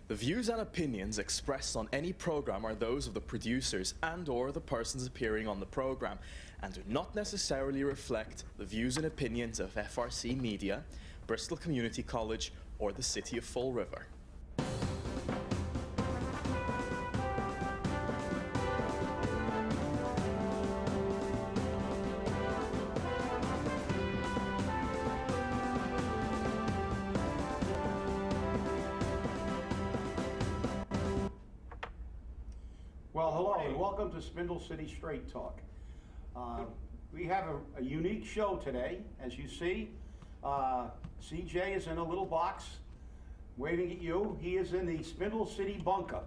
The views and opinions expressed on any program are those of the producers and/or the persons appearing on the program and do not necessarily reflect the views and opinions of FRC Media, Bristol Community College, or the City of Fall River. Well, hello and welcome to Spindle City Straight Talk. We have a unique show today. As you see, CJ is in a little box waving at you. He is in the Spindle City bunker.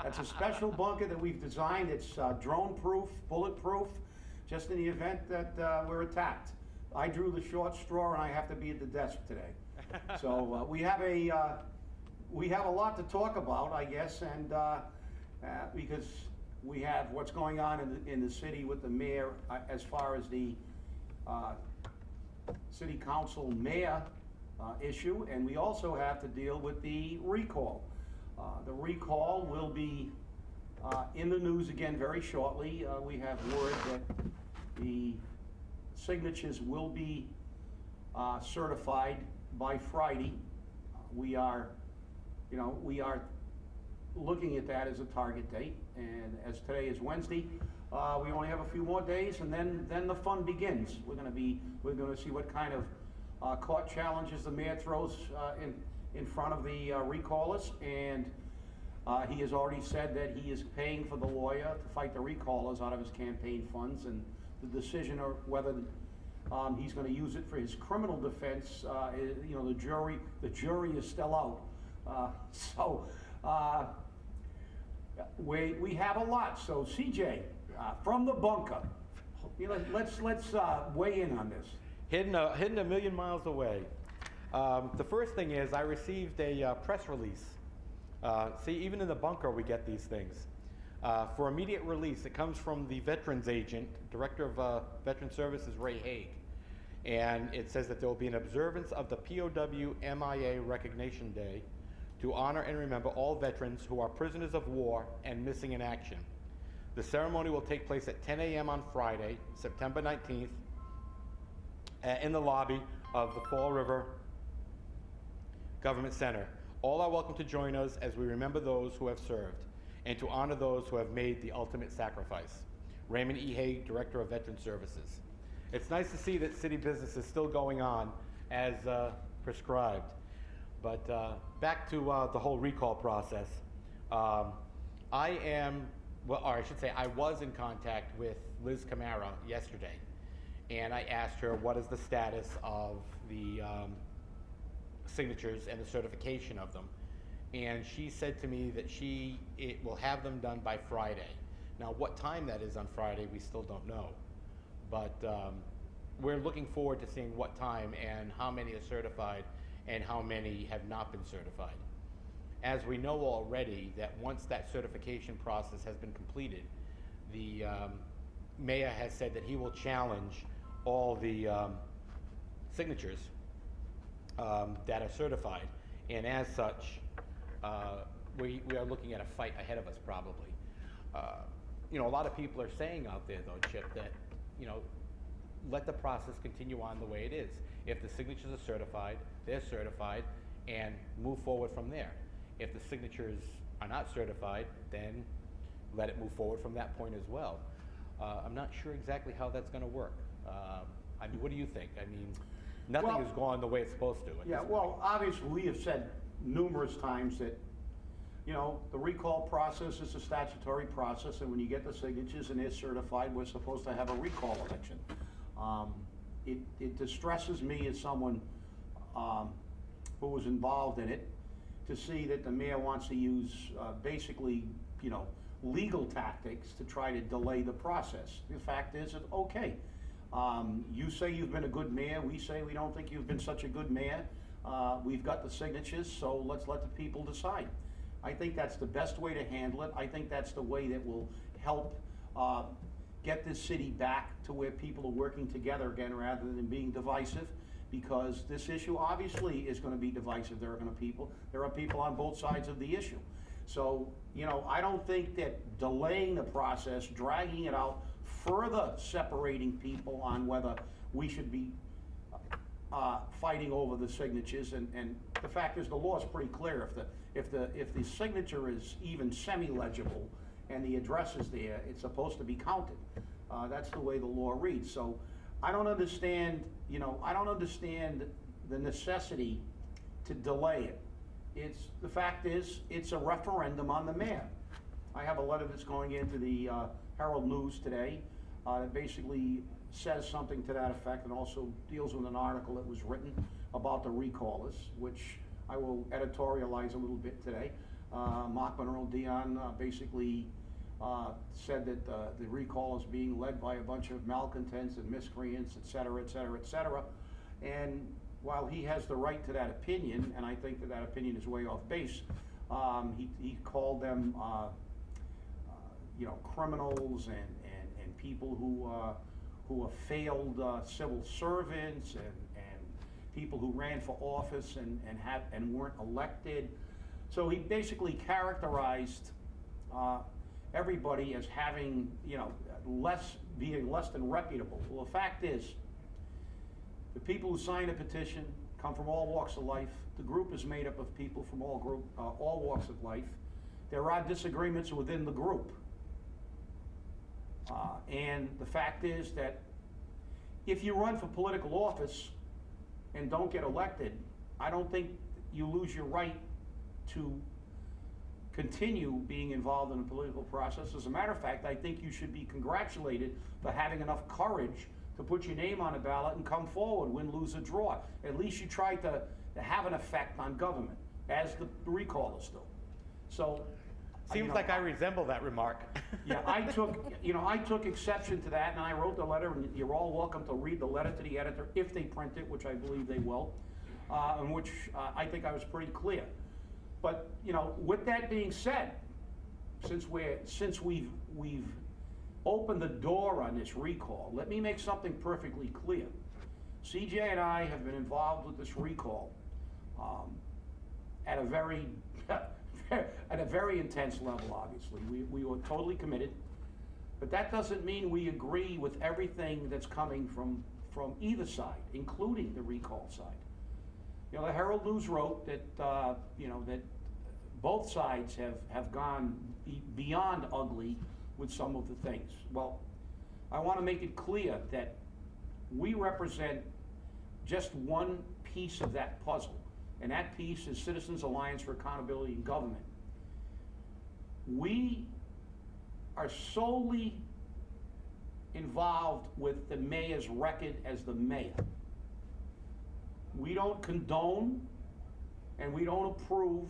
That's a special bunker that we've designed. It's drone-proof, bulletproof, just in the event that we're attacked. I drew the short straw and I have to be at the desk today. So we have a lot to talk about, I guess, and because we have what's going on in the city with the mayor as far as the city council mayor issue, and we also have to deal with the recall. The recall will be in the news again very shortly. We have word that the signatures will be certified by Friday. We are looking at that as a target date, and as today is Wednesday, we only have a few more days, and then the fun begins. We're going to see what kind of court challenges the mayor throws in front of the recallers, and he has already said that he is paying for the lawyer to fight the recallers out of his campaign funds, and the decision of whether he's going to use it for his criminal defense, the jury is still out. We have a lot. So CJ, from the bunker, let's weigh in on this. Hidden a million miles away. The first thing is I received a press release. See, even in the bunker we get these things. For immediate release, it comes from the Veterans Agent, Director of Veteran Services, Ray Haig. And it says that there will be an observance of the POW MIA Recognition Day to honor and remember all veterans who are prisoners of war and missing in action. The ceremony will take place at 10 a.m. on Friday, September 19th, in the lobby of the Fall River Government Center. All are welcome to join us as we remember those who have served and to honor those who have made the ultimate sacrifice. Raymond E. Haig, Director of Veteran Services. It's nice to see that city business is still going on as prescribed. But back to the whole recall process. I was in contact with Liz Camara yesterday, and I asked her what is the status of the signatures and the certification of them. And she said to me that it will have them done by Friday. Now, what time that is on Friday, we still don't know. But we're looking forward to seeing what time and how many are certified and how many have not been certified. As we know already, that once that certification process has been completed, the mayor has said that he will challenge all the signatures that are certified, and as such, we are looking at a fight ahead of us probably. A lot of people are saying out there though, Chip, that let the process continue on the way it is. If the signatures are certified, they're certified, and move forward from there. If the signatures are not certified, then let it move forward from that point as well. I'm not sure exactly how that's going to work. What do you think? Nothing has gone the way it's supposed to. Yeah, well, obviously we have said numerous times that the recall process is a statutory process, and when you get the signatures and they're certified, we're supposed to have a recall election. It distresses me as someone who was involved in it to see that the mayor wants to use basically, legal tactics to try to delay the process. The fact is that, okay, you say you've been a good mayor, we say we don't think you've been such a good mayor. We've got the signatures, so let's let the people decide. I think that's the best way to handle it. I think that's the way that will help get this city back to where people are working together again rather than being divisive. because this issue obviously is going to be divisive. There are people on both sides of the issue. So, you know, I don't think that delaying the process, dragging it out, further separating people on whether we should be fighting over the signatures, and the fact is the law is pretty clear. If the signature is even semi-legible and the address is there, it's supposed to be counted. That's the way the law reads. So I don't understand, you know, I don't understand the necessity to delay it. The fact is, it's a referendum on the mayor. I have a letter that's going into the Herald News today that basically says something to that effect, and also deals with an article that was written about the recallers, which I will editorialize a little bit today. Mark Monroe Dion basically said that the recall is being led by a bunch of malcontents and miscreants, et cetera, et cetera, et cetera. And while he has the right to that opinion, and I think that that opinion is way off base, he called them you know, criminals and people who are failed civil servants and people who ran for office and weren't elected. So he basically characterized everybody as having, you know, being less than reputable. Well, the fact is, the people who sign a petition come from all walks of life. The group is made up of people from all walks of life. There are disagreements within the group. And the fact is that if you run for political office and don't get elected, I don't think you lose your right to continue being involved in the political process. As a matter of fact, I think you should be congratulated for having enough courage to put your name on a ballot and come forward, win, lose, or draw. At least you tried to have an effect on government, as the recallers do. So, Seems like I resemble that remark. yeah, I took exception to that, and I wrote the letter, and you're all welcome to read the letter to the editor if they print it, which I believe they will, in which I think I was pretty clear. But, you know, with that being said, since we've opened the door on this recall, let me make something perfectly clear. CJ and I have been involved with this recall at a very at a very intense level, obviously. We were totally committed, but that doesn't mean we agree with everything that's coming from either side, including the recall side. You know, the Herald News wrote that, you know, that both sides have gone beyond ugly with some of the things. Well, I want to make it clear that we represent just one piece of that puzzle, and that piece is Citizens Alliance for Accountability in Government. We are solely involved with the mayor's record as the mayor. We don't condone and we don't approve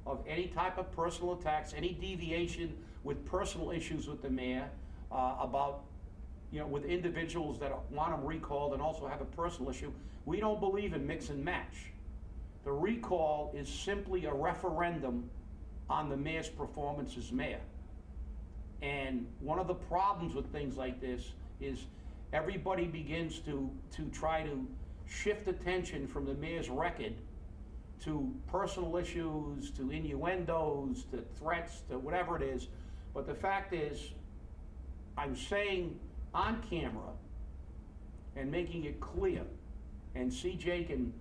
of any type of personal attacks, any deviation with personal issues with the mayor about, you know, with individuals that want him recalled and also have a personal issue. We don't believe in mix and match. The recall is simply a referendum on the mayor's performance as mayor. And one of the problems with things like this is everybody begins to try to shift attention from the mayor's record to personal issues, to innuendos, to threats, to whatever it is. But the fact is, I'm saying on camera and making it clear, and CJ can,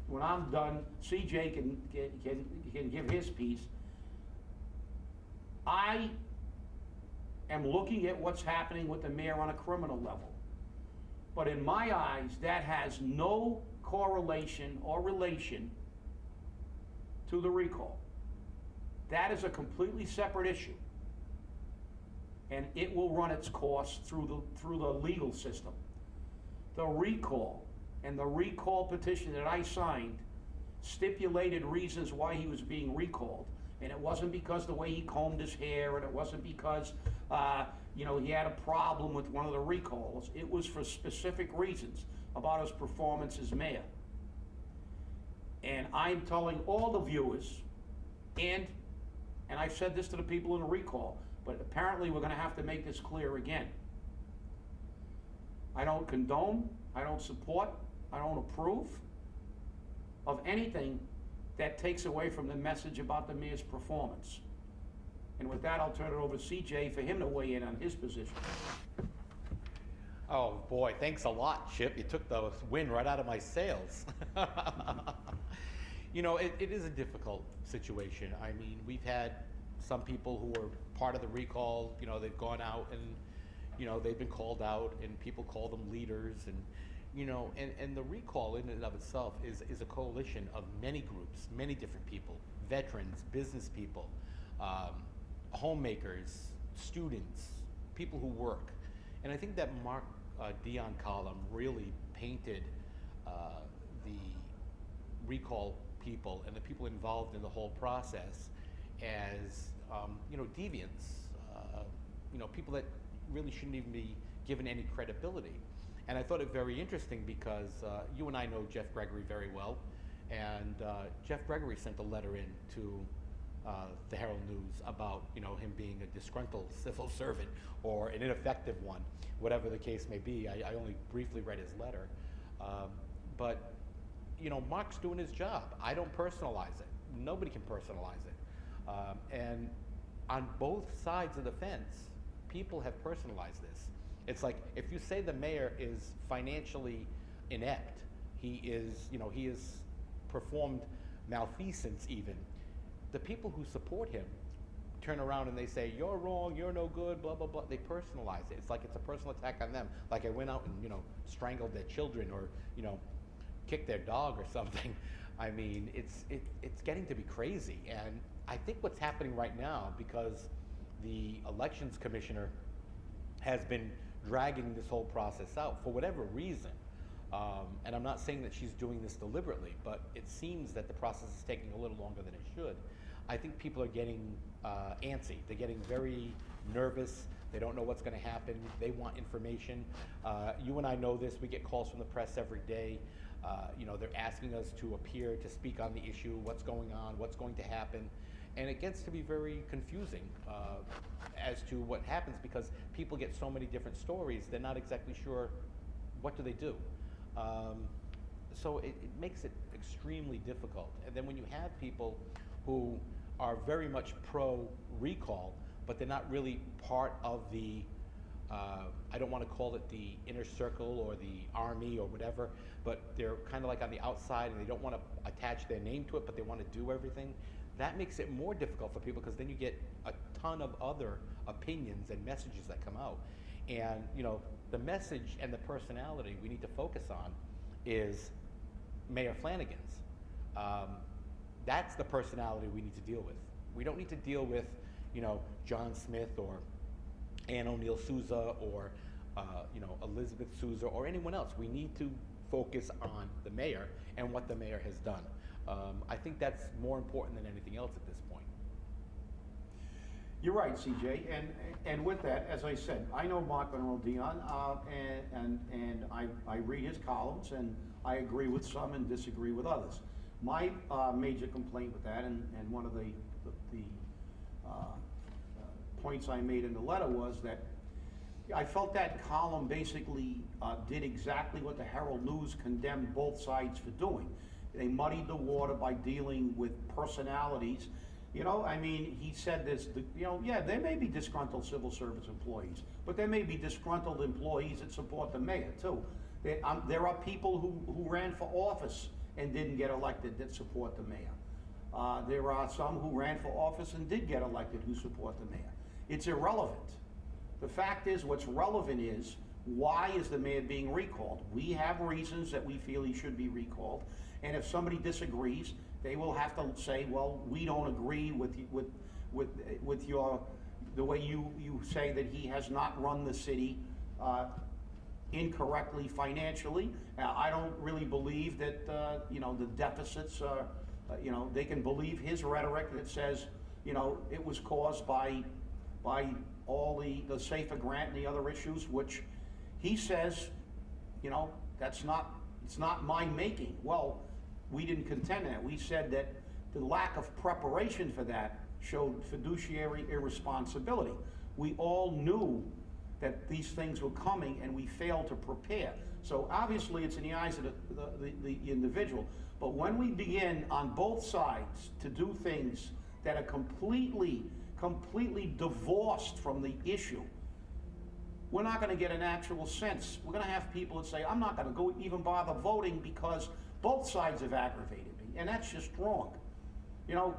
when I'm done, CJ can give his piece. I am looking at what's happening with the mayor on a criminal level. But in my eyes, that has no correlation or relation to the recall. That is a completely separate issue. And it will run its course through the legal system. The recall and the recall petition that I signed stipulated reasons why he was being recalled. And it wasn't because the way he combed his hair, and it wasn't because you know, he had a problem with one of the recalls. It was for specific reasons about his performance as mayor. And I'm telling all the viewers, and I've said this to the people in the recall, but apparently we're going to have to make this clear again. I don't condone, I don't support, I don't approve of anything that takes away from the message about the mayor's performance. And with that, I'll turn it over to CJ for him to weigh in on his position. Oh boy, thanks a lot, Chip. You took the wind right out of my sails. You know, it is a difficult situation. I mean, we've had some people who were part of the recall, you know, they've gone out and, you know, they've been called out and people call them leaders and, you know, and the recall in and of itself is a coalition of many groups, many different people, veterans, business people, homemakers, students, people who work. And I think that Mark Dion column really painted the recall people and the people involved in the whole process as, you know, deviants, you know, people that really shouldn't even be given any credibility. And I thought it very interesting because you and I know Jeff Gregory very well, and Jeff Gregory sent a letter in to the Herald News about, you know, him being a disgruntled civil servant or an ineffective one, whatever the case may be. I only briefly read his letter, but you know, Mark's doing his job. I don't personalize it. Nobody can personalize it, and on both sides of the fence, people have personalized this. It's like if you say the mayor is financially inept, he is, you know, he has performed malfeasance even. The people who support him turn around and they say, you're wrong, you're no good, blah, blah, blah. They personalize it. It's like it's a personal attack on them. Like I went out and, you know, strangled their children or, you know, kicked their dog or something. I mean, it's getting to be crazy. And I think what's happening right now, because the elections commissioner has been dragging this whole process out for whatever reason, and I'm not saying that she's doing this deliberately, but it seems that the process is taking a little longer than it should. I think people are getting antsy. They're getting very nervous. They don't know what's going to happen. They want information. You and I know this. We get calls from the press every day. You know, they're asking us to appear, to speak on the issue, what's going on, what's going to happen. And it gets to be very confusing as to what happens because people get so many different stories, they're not exactly sure what do they do. So it makes it extremely difficult. And then when you have people who are very much pro-recall, but they're not really part of the, I don't want to call it the inner circle or the army or whatever, but they're kind of like on the outside and they don't want to attach their name to it, but they want to do everything. That makes it more difficult for people because then you get a ton of other opinions and messages that come out. And, you know, the message and the personality we need to focus on is Mayor Flanagan's. That's the personality we need to deal with. We don't need to deal with, you know, John Smith or Ann O'Neill Souza or, you know, Elizabeth Souza or anyone else. We need to focus on the mayor and what the mayor has done. I think that's more important than anything else at this point. You're right, CJ, and with that, as I said, I know Mark Monroe Dion, and I read his columns, and I agree with some and disagree with others. My major complaint with that, and one of the points I made in the letter was that I felt that column basically did exactly what the Herald News condemned both sides for doing. They muddied the water by dealing with personalities. You know, I mean, he said this, you know, yeah, there may be disgruntled civil service employees, but there may be disgruntled employees that support the mayor, too. There are people who ran for office and didn't get elected that support the mayor. There are some who ran for office and did get elected who support the mayor. It's irrelevant. The fact is, what's relevant is, why is the mayor being recalled? We have reasons that we feel he should be recalled, and if somebody disagrees, they will have to say, well, we don't agree with the way you say that he has not run the city incorrectly financially. I don't really believe that you know, the deficits are, you know, they can believe his rhetoric that says, you know, it was caused by all the SAFER grant and the other issues, which he says, you know, it's not my making. Well, we didn't contend that. We said that the lack of preparation for that showed fiduciary irresponsibility. We all knew that these things were coming and we failed to prepare. So obviously it's in the eyes of the individual. But when we begin on both sides to do things that are completely divorced from the issue, we're not going to get an actual sense. We're going to have people that say, I'm not going to go even bother voting because both sides have aggravated me, and that's just wrong. You know,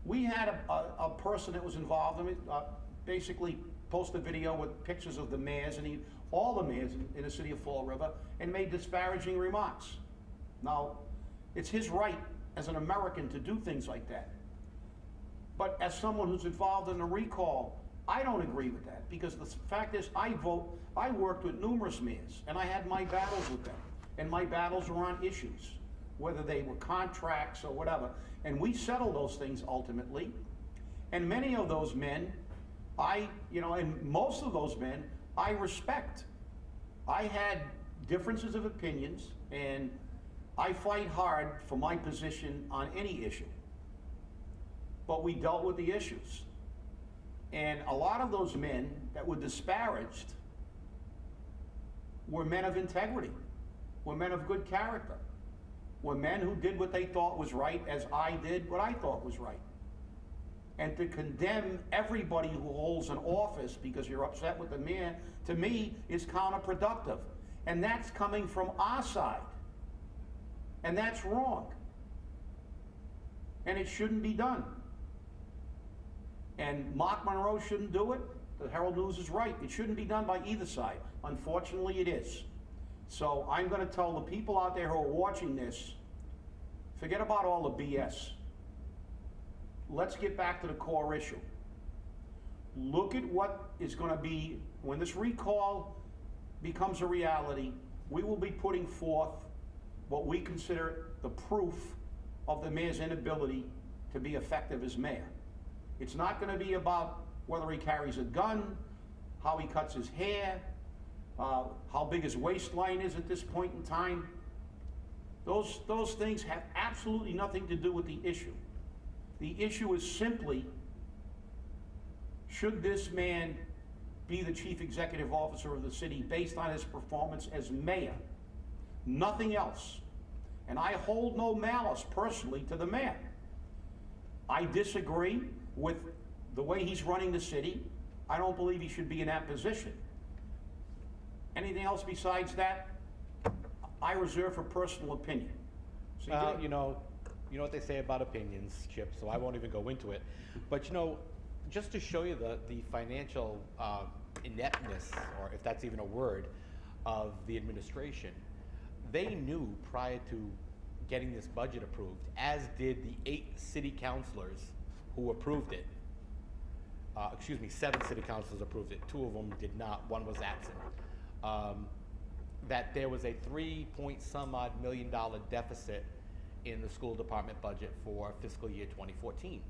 we had a person that was involved in it, basically posted a video with pictures of the mayors, and all the mayors in the city of Fall River, and made disparaging remarks. Now, it's his right as an American to do things like that. But as someone who's involved in a recall, I don't agree with that, because the fact is, I worked with numerous mayors, and I had my battles with them, and my battles were on issues, whether they were contracts or whatever, and we settled those things ultimately. And many of those men, and most of those men, I respect. I had differences of opinions, and I fight hard for my position on any issue. But we dealt with the issues. And a lot of those men that were disparaged were men of integrity, were men of good character, were men who did what they thought was right, as I did what I thought was right. And to condemn everybody who holds an office because you're upset with the man, to me, is counterproductive. And that's coming from our side. And that's wrong. And it shouldn't be done. And Mark Monroe shouldn't do it. The Herald News is right. It shouldn't be done by either side. Unfortunately, it is. So I'm going to tell the people out there who are watching this, forget about all the BS. Let's get back to the core issue. Look at what is going to be, when this recall becomes a reality, we will be putting forth what we consider the proof of the mayor's inability to be effective as mayor. It's not going to be about whether he carries a gun, how he cuts his hair, how big his waistline is at this point in time. Those things have absolutely nothing to do with the issue. The issue is simply, should this man be the chief executive officer of the city based on his performance as mayor? Nothing else. And I hold no malice personally to the mayor. I disagree with the way he's running the city. I don't believe he should be in that position. Anything else besides that, I reserve for personal opinion. CJ? You know what they say about opinions, Chip, so I won't even go into it. But just to show you the financial ineptness, or if that's even a word, of the administration, they knew prior to getting this budget approved, as did the 8 city councilors who approved it. 7 city councilors approved it. 2 of them did not. 1 was absent. That there was a $3-point-some-odd million deficit in the school department budget for fiscal year 2014.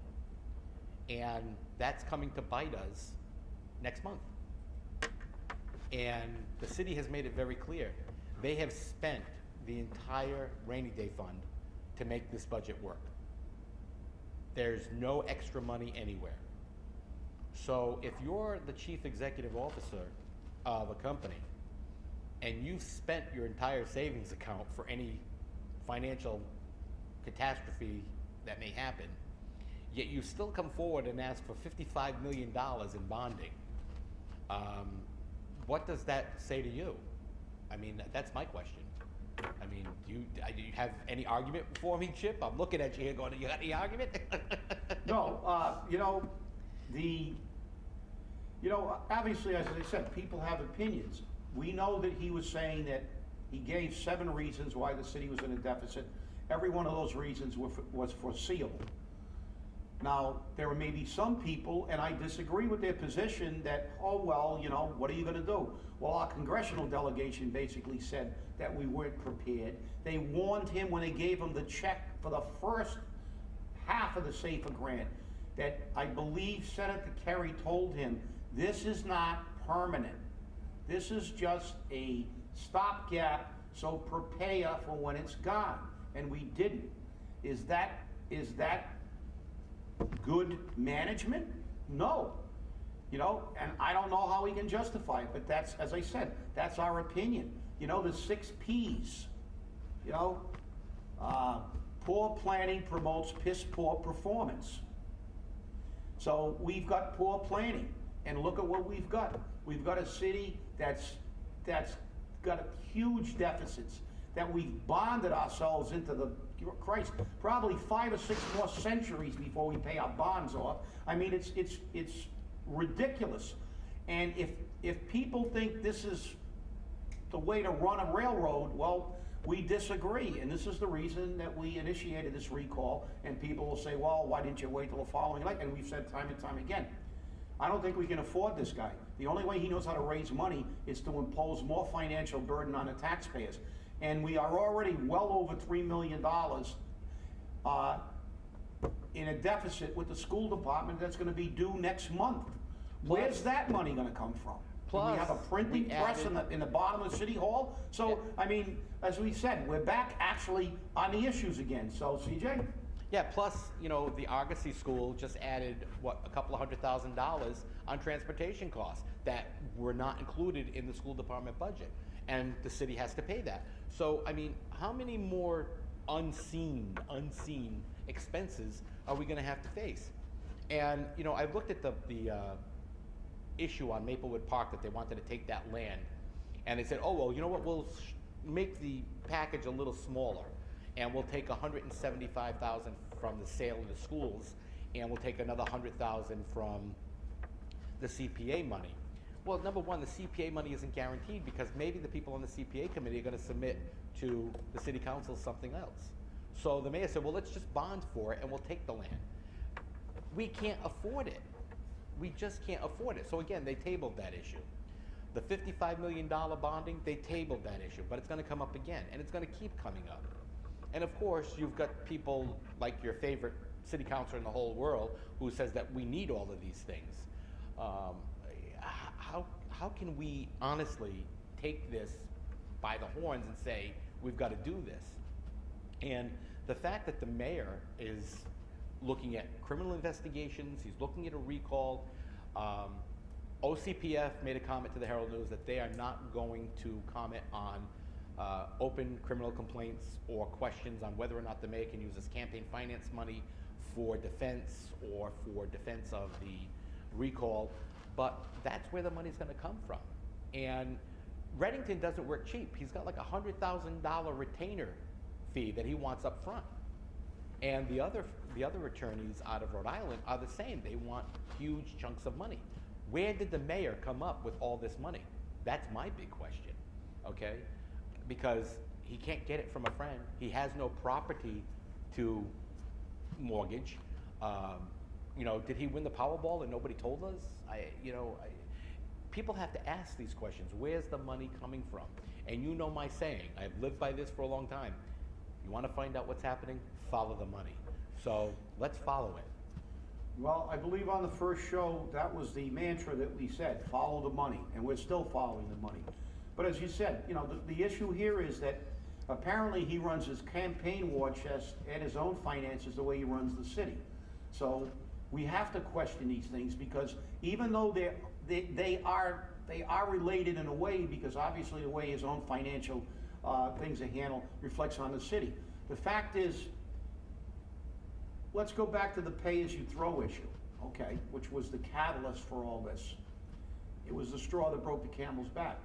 And that's coming to bite us next month. And the city has made it very clear. They have spent the entire rainy day fund to make this budget work. There's no extra money anywhere. So if you're the chief executive officer of a company and you've spent your entire savings account for any financial catastrophe that may happen, yet you still come forward and ask for $55 million in bonding, what does that say to you? I mean, that's my question. I mean, do you have any argument for me, Chip? I'm looking at you here going, you got any argument? No, obviously, as I said, people have opinions. We know that he was saying that he gave 7 reasons why the city was in a deficit. Every one of those reasons was foreseeable. Now, there may be some people, and I disagree with their position, that, oh, well, what are you going to do? Well, our congressional delegation basically said that we weren't prepared. They warned him when they gave him the check for the first half of the SAFER grant, that I believe Senator Kerry told him, this is not permanent. This is just a stopgap, so prepare for when it's gone. And we didn't. Is that good management? No. And I don't know how we can justify it, but that's, as I said, that's our opinion. You know, the 6 Ps, you know, poor planning promotes piss poor performance. So we've got poor planning, and look at what we've got. We've got a city that's got huge deficits, that we've bonded ourselves into the, Christ, probably 5 or 6 more centuries before we pay our bonds off. I mean, it's ridiculous. And if people think this is the way to run a railroad, well, we disagree, and this is the reason that we initiated this recall. And people will say, well, why didn't you wait till the following election? And we've said time and time again, I don't think we can afford this guy. The only way he knows how to raise money is to impose more financial burden on the taxpayers. And we are already well over $3 million in a deficit with the school department that's going to be due next month. Where's that money going to come from? Plus, we have a printing press in the bottom of City Hall. So, yeah. I mean, as we said, we're back actually on the issues again. So, CJ? Yeah, plus, you know, the Argosy School just added, what, a couple of $100,000 on transportation costs that were not included in the school department budget. And the city has to pay that. So, I mean, how many more unseen expenses are we going to have to face? And, you know, I looked at the issue on Maplewood Park that they wanted to take that land, and they said, oh, well, you know what, we'll make the package a little smaller, and we'll take $175,000 from the sale of the schools, and we'll take another $100,000 from the CPA money. Well, number one, the CPA money isn't guaranteed, because maybe the people on the CPA committee are going to submit to the city council something else. So the mayor said, well, let's just bond for it and we'll take the land. We can't afford it. We just can't afford it. So again, they tabled that issue. The $55 million bonding, they tabled that issue, but it's going to come up again, and it's going to keep coming up. And of course, you've got people like your favorite city councilor in the whole world who says that we need all of these things. How can we honestly take this by the horns and say, we've got to do this? And the fact that the mayor is looking at criminal investigations, he's looking at a recall. OCPF made a comment to the Herald News that they are not going to comment on open criminal complaints or questions on whether or not the mayor can use his campaign finance money for defense or for defense of the recall. But that's where the money's going to come from. And Reddington doesn't work cheap. He's got like a $100,000 retainer fee that he wants up front. And the other attorneys out of Rhode Island are the same. They want huge chunks of money. Where did the mayor come up with all this money? That's my big question, okay? Because he can't get it from a friend. He has no property to mortgage. You know, did he win the Powerball and nobody told us? People have to ask these questions. Where's the money coming from? And you know my saying. I've lived by this for a long time. You want to find out what's happening? Follow the money. So let's follow it. Well, I believe on the first show, that was the mantra that we said, follow the money, and we're still following the money. But as you said, you know, the issue here is that apparently he runs his campaign war chest and his own finances the way he runs the city. So we have to question these things, because even though they are related in a way, because obviously the way his own financial things are handled reflects on the city. The fact is, let's go back to the pay-as-you-throw issue, okay, which was the catalyst for all this. It was the straw that broke the camel's back.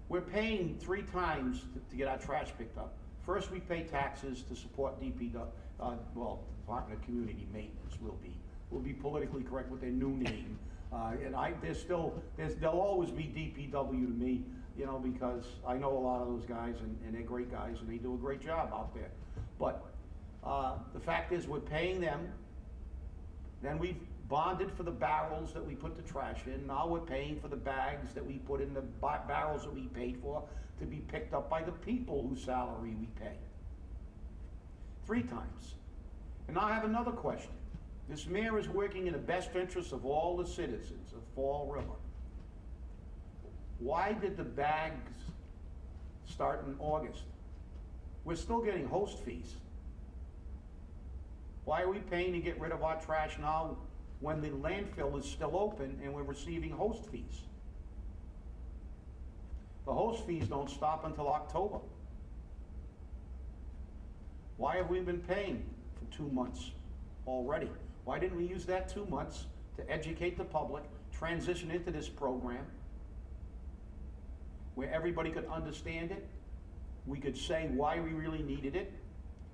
We're paying 3 times to get our trash picked up. First, we pay taxes to support DPW, Department of Community Maintenance will be politically correct with their new name. And there'll always be DPW to me, you know, because I know a lot of those guys, and they're great guys, and they do a great job out there. But the fact is, we're paying them. Then we've bonded for the barrels that we put the trash in. Now we're paying for the bags that we put in the barrels that we paid for to be picked up by the people whose salary we pay. 3 times. And now I have another question. This mayor is working in the best interest of all the citizens of Fall River. Why did the bags start in August? We're still getting host fees. Why are we paying to get rid of our trash now when the landfill is still open and we're receiving host fees? The host fees don't stop until October. Why have we been paying for 2 months already? Why didn't we use that 2 months to educate the public, transition into this program where everybody could understand it, we could say why we really needed it,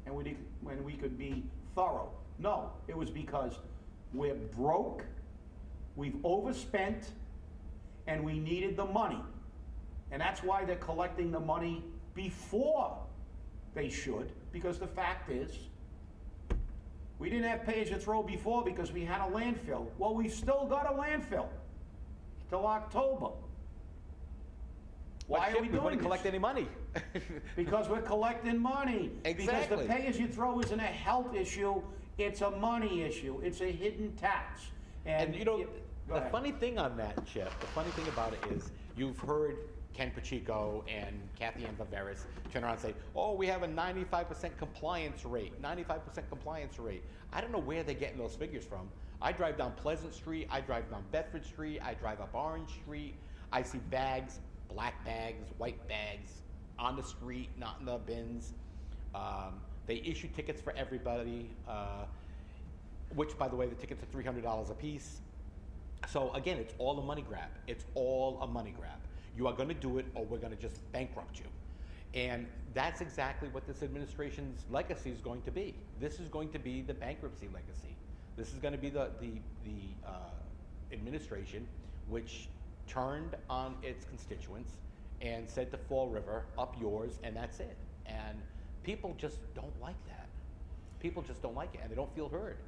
and when we could be thorough? No, it was because we're broke, we've overspent, and we needed the money. And that's why they're collecting the money before they should, because the fact is, we didn't have pay-as-you-throw before because we had a landfill. Well, we've still got a landfill till October. Why are we doing We wouldn't this? collect any money. Because we're collecting money. Exactly. Because the pay-as-you-throw isn't a health issue, it's a money issue. It's a hidden tax. And you know, Go the ahead. funny thing on that, Chip, the funny thing about it is you've heard Ken Pacheco and Kathy Ann Viveris turn around and say, oh, we have a 95% compliance rate, 95% compliance rate. I don't know where they're getting those figures from. I drive down Pleasant Street, I drive down Bedford Street, I drive up Orange Street, I see bags, black bags, white bags, on the street, not in the bins. They issue tickets for everybody, which, by the way, the tickets are $300 a piece. So again, it's all a money grab. It's all a money grab. You are going to do it, or we're going to just bankrupt you. And that's exactly what this administration's legacy is going to be. This is going to be the bankruptcy legacy. This is going to be the administration which turned on its constituents and said to Fall River, up yours, and that's it. And people just don't like that. People just don't like it, and they don't feel heard.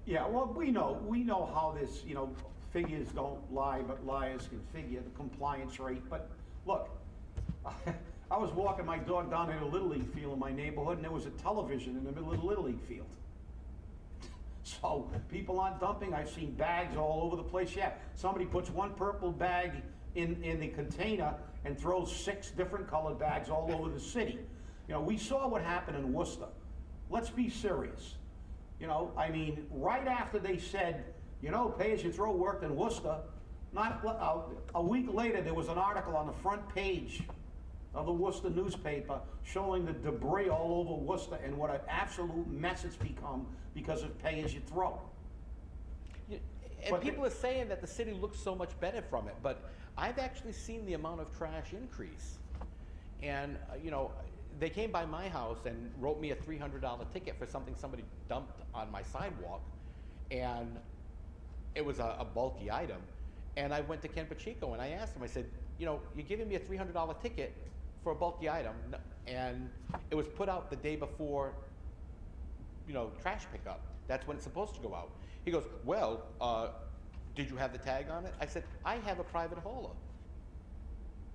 Yeah, well, we know how this, figures don't lie, but liars can figure, the compliance rate. But look, I was walking my dog down in a Little League field in my neighborhood, and there was a television in the middle of the Little League field. So people aren't dumping. I've seen bags all over the place. Yeah, somebody puts one purple bag in the container and throws 6 different colored bags all over the city. We saw what happened in Worcester. Let's be serious. Right after they said, pay-as-you-throw worked in Worcester, not a week later, there was an article on the front page of the Worcester newspaper showing the debris all over Worcester and what an absolute mess it's become because of pay-as-you-throw. And people are saying that the city looks so much better from it, but I've actually seen the amount of trash increase. And, they came by my house and wrote me a $300 ticket for something somebody dumped on my sidewalk, and it was a bulky item. And I went to Ken Pacheco and I asked him, I said, you're giving me a $300 ticket for a bulky item, and it was put out the day before, trash pickup. That's when it's supposed to go out. He goes, well, did you have the tag on it? I said, I have a private hauler.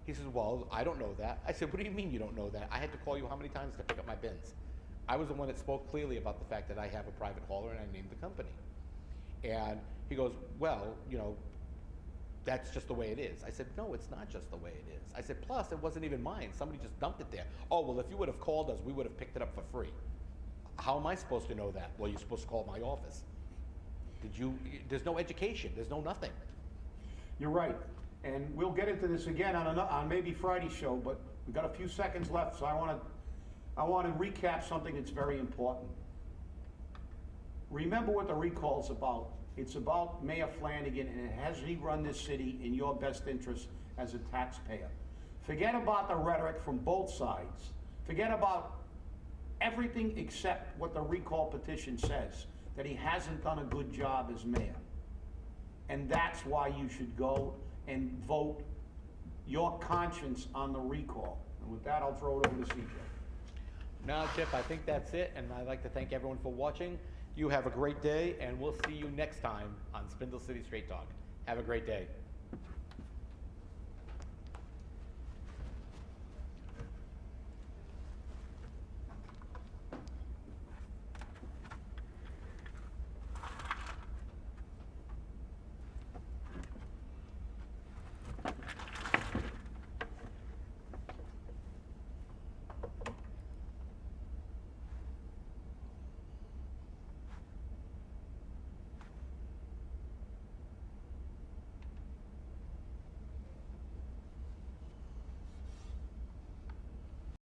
He says, well, I don't know that. I said, what do you mean you don't know that? I had to call you how many times to pick up my bins? I was the one that spoke clearly about the fact that I have a private hauler, and I named the company. And he goes, well, that's just the way it is. I said, no, it's not just the way it is. I said, plus, it wasn't even mine. Somebody just dumped it there. Oh, well, if you would have called us, we would have picked it up for free. How am I supposed to know that? Well, you're supposed to call my office. There's no education. There's no nothing. You're right. And we'll get into this again on maybe Friday's show, but we've got a few seconds left, so I want to recap something that's very important. Remember what the recall's about. It's about Mayor Flanagan, and has he run this city in your best interest as a taxpayer? Forget about the rhetoric from both sides. Forget about everything except what the recall petition says, that he hasn't done a good job as mayor. And that's why you should go and vote your conscience on the recall. And with that, I'll throw it over to CJ. Now, Chip, I think that's it, and I'd like to thank everyone for watching. You have a great day, and we'll see you next time on Spindle City Straight Talk. Have a great day.